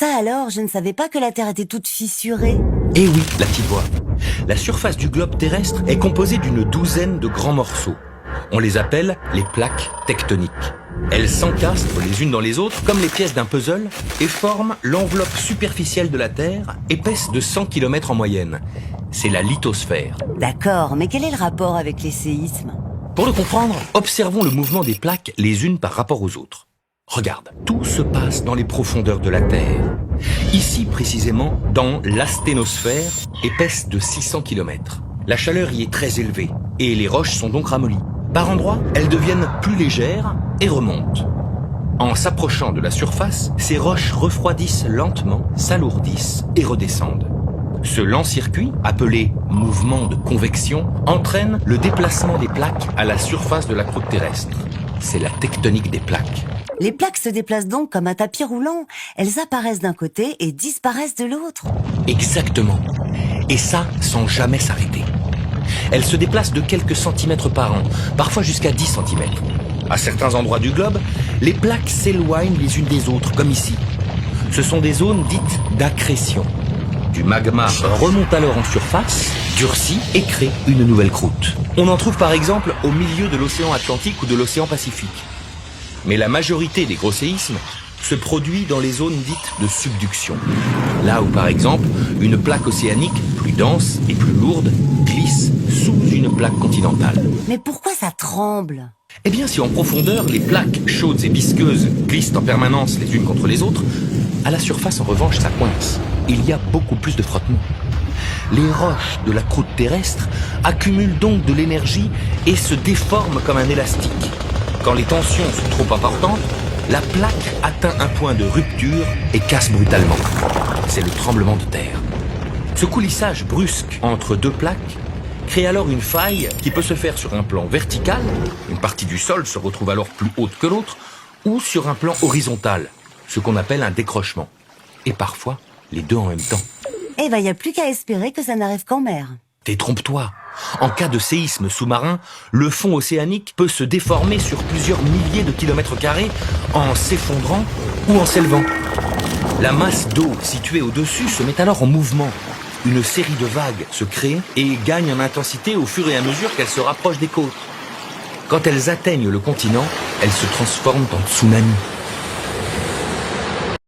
Ça alors, je ne savais pas que la Terre était toute fissurée. Eh oui, la petite voix. La surface du globe terrestre est composée d'une douzaine de grands morceaux. On les appelle les plaques tectoniques. Elles s'encastrent les unes dans les autres comme les pièces d'un puzzle et forment l'enveloppe superficielle de la Terre, épaisse de 100 km en moyenne. C'est la lithosphère. D'accord, mais quel est le rapport avec les séismes? Pour le comprendre, observons le mouvement des plaques les unes par rapport aux autres. Regarde, tout se passe dans les profondeurs de la Terre. Ici précisément, dans l'asténosphère, épaisse de 600 km. La chaleur y est très élevée et les roches sont donc ramollies. Par endroits, elles deviennent plus légères et remontent. En s'approchant de la surface, ces roches refroidissent lentement, s'alourdissent et redescendent. Ce lent circuit, appelé mouvement de convection, entraîne le déplacement des plaques à la surface de la croûte terrestre. C'est la tectonique des plaques. Les plaques se déplacent donc comme un tapis roulant. Elles apparaissent d'un côté et disparaissent de l'autre. Exactement. Et ça, sans jamais s'arrêter. Elles se déplacent de quelques centimètres par an, parfois jusqu'à 10 centimètres. À certains endroits du globe, les plaques s'éloignent les unes des autres, comme ici. Ce sont des zones dites d'accrétion. Du magma remonte alors en surface, durcit et crée une nouvelle croûte. On en trouve par exemple au milieu de l'océan Atlantique ou de l'océan Pacifique. Mais la majorité des gros séismes se produit dans les zones dites de subduction. Là où par exemple, une plaque océanique plus dense et plus lourde glisse sous une plaque continentale. Mais pourquoi ça tremble? Eh bien, si en profondeur, les plaques chaudes et visqueuses glissent en permanence les unes contre les autres, à la surface, en revanche, ça coince. Il y a beaucoup plus de frottement. Les roches de la croûte terrestre accumulent donc de l'énergie et se déforment comme un élastique. Quand les tensions sont trop importantes, la plaque atteint un point de rupture et casse brutalement. C'est le tremblement de terre. Ce coulissage brusque entre deux plaques crée alors une faille qui peut se faire sur un plan vertical, une partie du sol se retrouve alors plus haute que l'autre, ou sur un plan horizontal, ce qu'on appelle un décrochement. Et parfois, les deux en même temps. Eh ben, y a plus qu'à espérer que ça n'arrive qu'en mer. Détrompe-toi. En cas de séisme sous-marin, le fond océanique peut se déformer sur plusieurs milliers de kilomètres carrés en s'effondrant ou en s'élevant. La masse d'eau située au-dessus se met alors en mouvement. Une série de vagues se crée et gagne en intensité au fur et à mesure qu'elles se rapprochent des côtes. Quand elles atteignent le continent, elles se transforment en tsunamis.